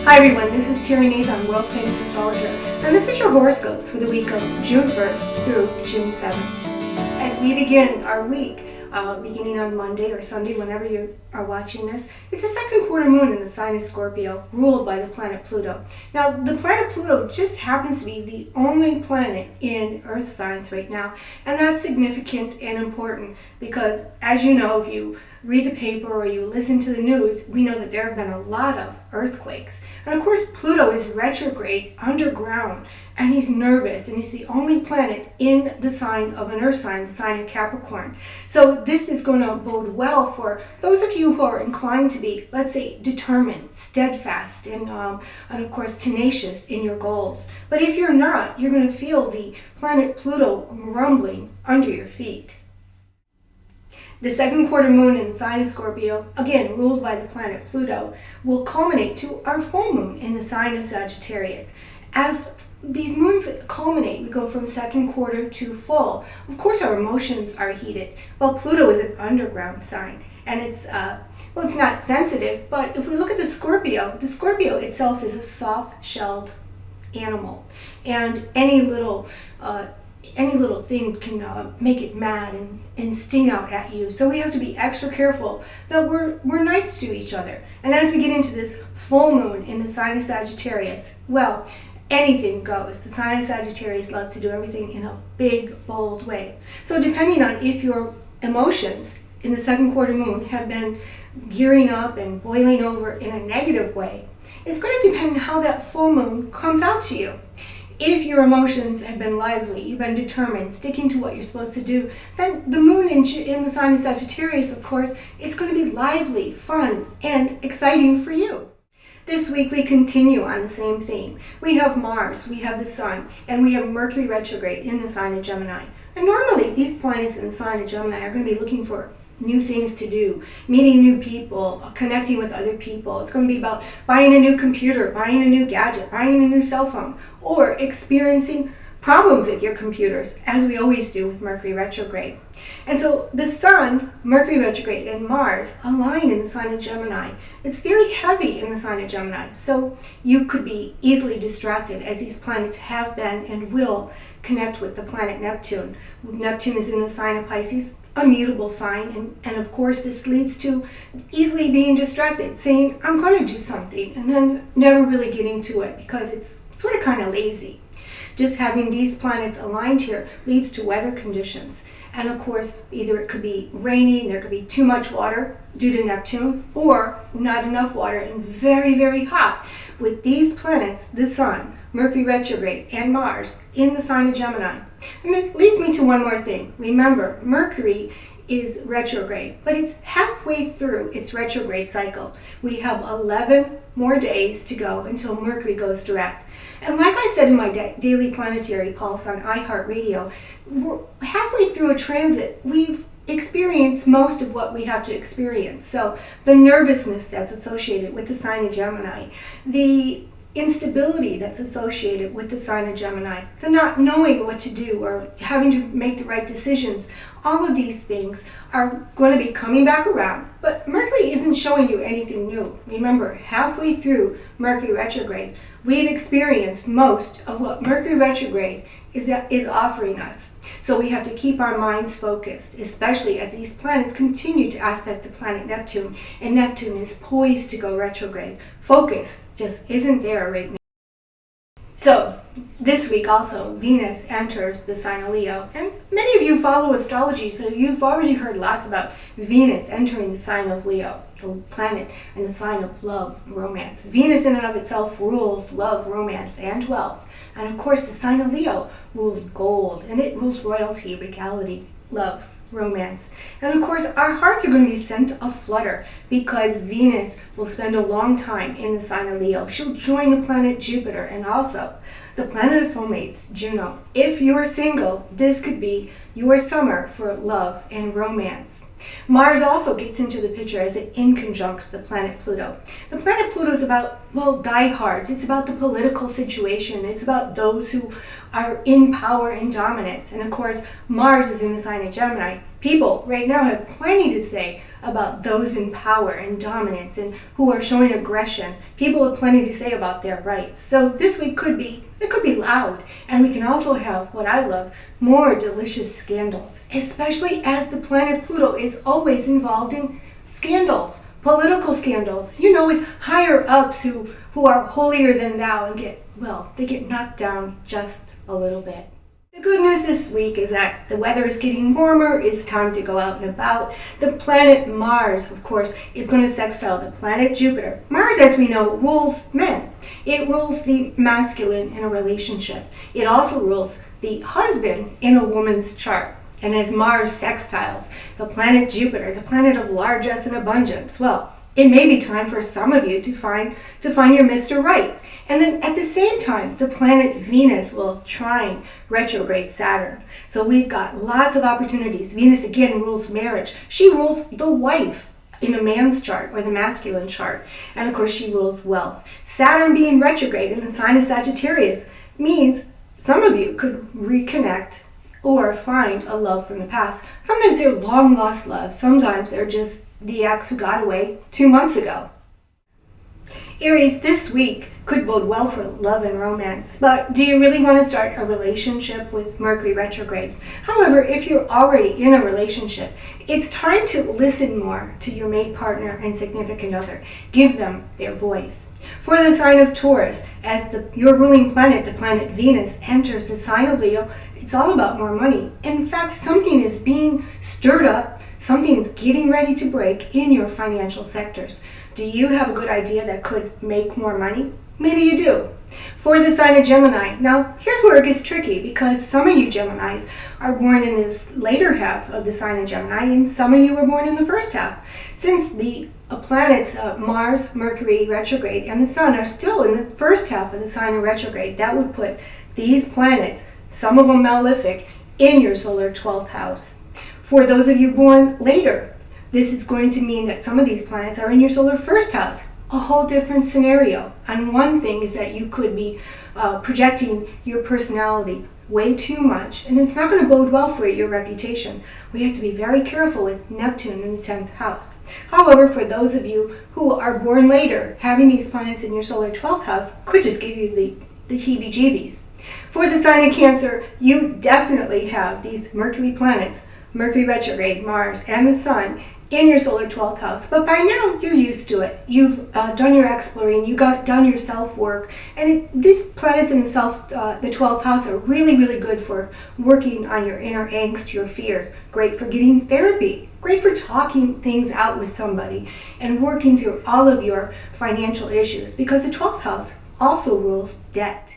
Hi everyone, this is Nazon, world famous astrologer, and this is your horoscopes for the week of June 1st through June 7th. As we begin our week, beginning on Monday or Sunday, whenever you are watching this, it's the second quarter moon in the sign of Scorpio, ruled by the planet Pluto. Now, the planet Pluto just happens to be the only planet in Earth signs right now, and that's significant and important because, as you know, if you read the paper or you listen to the news, we know that there have been a lot of earthquakes. And of course, Pluto is retrograde underground, and he's nervous, and he's the only planet in the sign of an Earth sign, the sign of Capricorn. So this is going to bode well for those of you who are inclined to be, let's say, determined, steadfast, and of course tenacious in your goals. But if you're not, you're going to feel the planet Pluto rumbling under your feet. The second quarter moon in the sign of Scorpio, again ruled by the planet Pluto, will culminate to our full moon in the sign of Sagittarius. As these moons culminate, we go from second quarter to full. Of course, our emotions are heated. Well, Pluto is an underground sign, and it's not sensitive, but if we look at the Scorpio itself is a soft-shelled animal, and any little thing can make it mad and sting out at you. So we have to be extra careful that we're nice to each other. And as we get into this full moon in the sign of Sagittarius, well, anything goes. The sign of Sagittarius loves to do everything in a big, bold way. So depending on if your emotions in the second quarter moon have been gearing up and boiling over in a negative way, it's going to depend on how that full moon comes out to you. If your emotions have been lively, you've been determined, sticking to what you're supposed to do, then the moon in the sign of Sagittarius, of course, it's going to be lively, fun, and exciting for you. This week we continue on the same theme. We have Mars, we have the Sun, and we have Mercury retrograde in the sign of Gemini. And normally these planets in the sign of Gemini are going to be looking for new things to do, meeting new people, connecting with other people. It's going to be about buying a new computer, buying a new gadget, buying a new cell phone, or experiencing problems with your computers, as we always do with Mercury retrograde. And so the Sun, Mercury retrograde, and Mars align in the sign of Gemini. It's very heavy in the sign of Gemini, so you could be easily distracted, as these planets have been and will connect with the planet Neptune. Neptune is in the sign of Pisces, a mutable sign, and of course this leads to easily being distracted, saying I'm going to do something and then never really getting to it because it's sort of kind of lazy. Just having these planets aligned here leads to weather conditions, and of course either it could be raining, there could be too much water due to Neptune, or not enough water and very, very hot. With these planets, the Sun, Mercury retrograde, and Mars in the sign of Gemini. And it leads me to one more thing. Remember, Mercury is retrograde, but it's halfway through its retrograde cycle. We have 11 more days to go until Mercury goes direct. And like I said in my daily planetary pulse on iHeartRadio, we're halfway through a transit. We've experienced most of what we have to experience. So the nervousness that's associated with the sign of Gemini, the instability that's associated with the sign of Gemini, the not knowing what to do or having to make the right decisions, all of these things are going to be coming back around. But Mercury isn't showing you anything new. Remember, halfway through Mercury retrograde, we've experienced most of what Mercury retrograde is offering us. So we have to keep our minds focused, especially as these planets continue to aspect the planet Neptune, and Neptune is poised to go retrograde. Focus just isn't there right now. So this week also, Venus enters the sign of Leo, and many of you follow astrology, so you've already heard lots about Venus entering the sign of Leo, the planet and the sign of love, romance. Venus in and of itself rules love, romance, and wealth. And of course, the sign of Leo rules gold, and it rules royalty, regality, love, romance. And of course, our hearts are going to be sent aflutter because Venus will spend a long time in the sign of Leo. She'll join the planet Jupiter and also the planet of soulmates, Juno. If you're single, this could be your summer for love and romance. Mars also gets into the picture as it inconjuncts the planet Pluto. The planet Pluto is about, well, diehards. It's about the political situation. It's about those who are in power and dominance. And of course, Mars is in the sign of Gemini. People right now have plenty to say about those in power and dominance and who are showing aggression. People have plenty to say about their rights. So this week could be loud, and we can also have, what I love, more delicious scandals, especially as the planet Pluto is always involved in scandals, political scandals, with higher ups who are holier than thou and they get knocked down just a little bit. The good news this week is that the weather is getting warmer. It's time to go out and about. The planet Mars, of course, is going to sextile the planet Jupiter. Mars, as we know, rules men. It rules the masculine in a relationship. It also rules the husband in a woman's chart. And as Mars sextiles the planet Jupiter, the planet of largesse and abundance, well, it may be time for some of you to find your Mr. Right. And then at the same time, the planet Venus will trine retrograde Saturn. So we've got lots of opportunities. Venus again rules marriage. She rules the wife in a man's chart or the masculine chart. And of course she rules wealth. Saturn being retrograde in the sign of Sagittarius means some of you could reconnect or find a love from the past. Sometimes they're long lost love. Sometimes they're just the ex who got away 2 months ago. Aries, this week could bode well for love and romance, but do you really want to start a relationship with Mercury retrograde? However, if you're already in a relationship, it's time to listen more to your mate partner and significant other. Give them their voice. For the sign of Taurus, as your ruling planet, the planet Venus, enters the sign of Leo, it's all about more money. In fact, something is being stirred up, something's getting ready to break in your financial sectors. Do you have a good idea that could make more money? Maybe you do. For the sign of Gemini, now here's where it gets tricky, because some of you Geminis are born in this later half of the sign of Gemini, and some of you were born in the first half. Since the planets Mars, Mercury retrograde, and the Sun are still in the first half of the sign of retrograde, that would put these planets, some of them malefic, in your solar 12th house. For those of you born later, this is going to mean that some of these planets are in your solar first house, a whole different scenario. And one thing is that you could be projecting your personality way too much, and it's not going to bode well for your reputation. We have to be very careful with Neptune in the 10th house. However, for those of you who are born later, having these planets in your solar 12th house could just give you the heebie-jeebies. For the sign of Cancer, you definitely have these Mercury planets, Mercury retrograde, Mars, and the Sun in your solar 12th house. But by now, you're used to it. You've done your exploring, you got done your self-work, and these planets in the 12th house are really, really good for working on your inner angst, your fears. Great for getting therapy. Great for talking things out with somebody and working through all of your financial issues, because the 12th house also rules debt.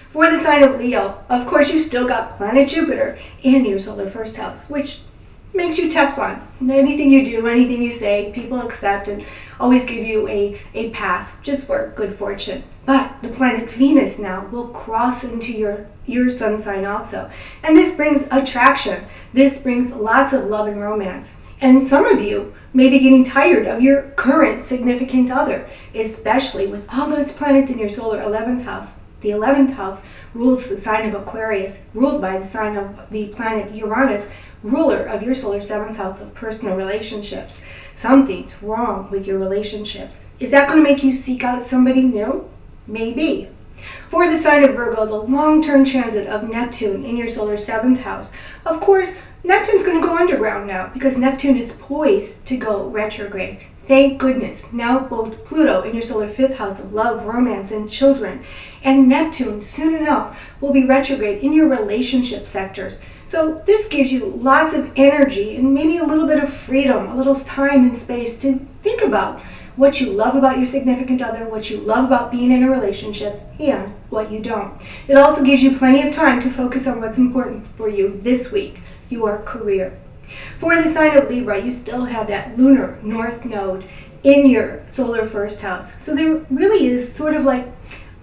For the sign of Leo, of course, you've still got planet Jupiter in your solar first house, which makes you Teflon. Anything you do, anything you say, people accept and always give you a pass just for good fortune. But the planet Venus now will cross into your sun sign also. And this brings attraction. This brings lots of love and romance. And some of you may be getting tired of your current significant other, especially with all those planets in your solar 11th house. The 11th house rules the sign of Aquarius, ruled by the sign of the planet Uranus, ruler of your solar 7th house of personal relationships. Something's wrong with your relationships. Is that going to make you seek out somebody new? Maybe. For the sign of Virgo, the long-term transit of Neptune in your solar 7th house. Of course, Neptune's going to go underground now, because Neptune is poised to go retrograde. Thank goodness. Now both Pluto in your solar 5th house of love, romance, and children, and Neptune soon enough will be retrograde in your relationship sectors. So this gives you lots of energy and maybe a little bit of freedom, a little time and space to think about what you love about your significant other, what you love about being in a relationship, and what you don't. It also gives you plenty of time to focus on what's important for you this week, your career. For the sign of Libra, you still have that lunar north node in your solar first house. So there really is sort of like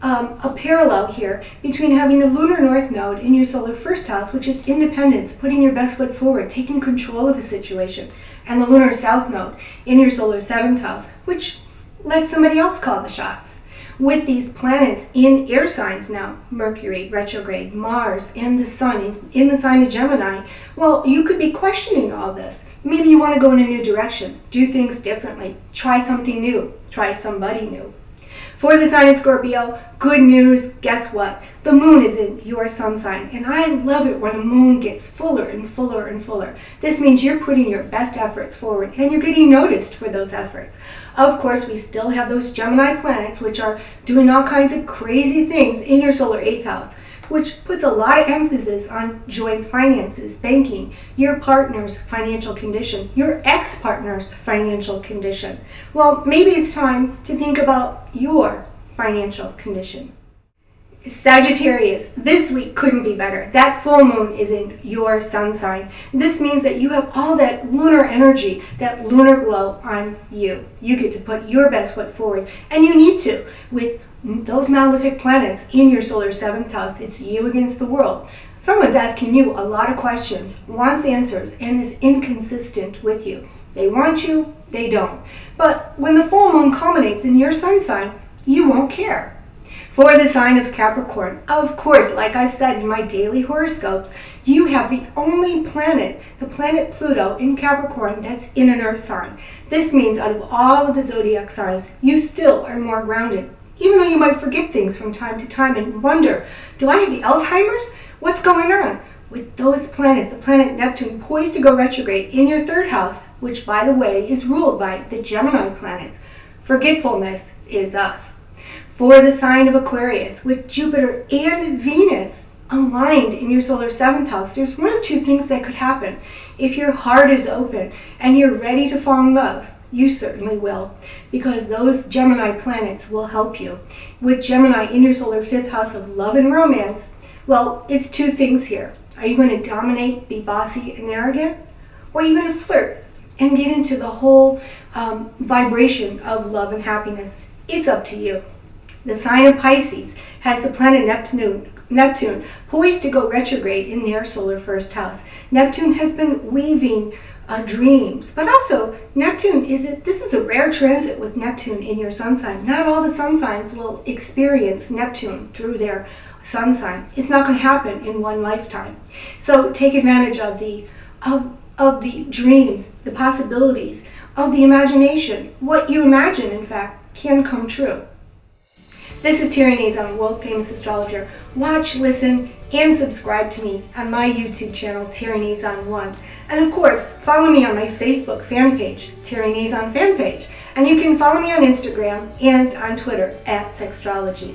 a parallel here between having the lunar north node in your solar first house, which is independence, putting your best foot forward, taking control of a situation, and the lunar south node in your solar 7th house, which lets somebody else call the shots. With these planets in air signs now, Mercury retrograde, Mars, and the Sun in the sign of Gemini, well, you could be questioning all this. Maybe you want to go in a new direction, do things differently, try something new, try somebody new. For the sign of Scorpio, good news, guess what? The moon is in your sun sign, and I love it when the moon gets fuller and fuller and fuller. This means you're putting your best efforts forward, and you're getting noticed for those efforts. Of course, we still have those Gemini planets, which are doing all kinds of crazy things in your solar 8th house, which puts a lot of emphasis on joint finances, banking, your partner's financial condition, your ex-partner's financial condition. Well, maybe it's time to think about your financial condition. Sagittarius, this week couldn't be better. That full moon is in your sun sign. This means that you have all that lunar energy, that lunar glow on you. You get to put your best foot forward, and you need to. With those malefic planets in your solar 7th house, it's you against the world. Someone's asking you a lot of questions, wants answers, and is inconsistent with you. They want you, they don't. But when the full moon culminates in your sun sign, you won't care. For the sign of Capricorn, of course, like I've said in my daily horoscopes, you have the only planet, the planet Pluto in Capricorn, that's in an earth sign. This means out of all of the zodiac signs, you still are more grounded. Even though you might forget things from time to time and wonder, do I have the Alzheimer's? What's going on? With those planets, the planet Neptune poised to go retrograde in your 3rd house, which by the way is ruled by the Gemini planets. Forgetfulness is us. For the sign of Aquarius, with Jupiter and Venus aligned in your solar 7th house, there's one of two things that could happen. If your heart is open and you're ready to fall in love, you certainly will, because those Gemini planets will help you. With Gemini in your solar 5th house of love and romance, well, it's two things here. Are you going to dominate, be bossy and arrogant? Or are you going to flirt and get into the whole vibration of love and happiness? It's up to you. The sign of Pisces has the planet Neptune poised to go retrograde in their solar 1st house. Neptune has been weaving dreams, but also Neptune this is a rare transit with Neptune in your sun sign. Not all the sun signs will experience Neptune through their sun sign. It's not going to happen in one lifetime. So take advantage of the dreams, the possibilities, of the imagination. What you imagine, in fact, can come true. This is Terry Nazon, world famous astrologer. Watch, listen, and subscribe to me on my YouTube channel, Terry Nazon 1. And of course, follow me on my Facebook fan page, Terry Nazon fan page. And you can follow me on Instagram and on Twitter @Sextrology.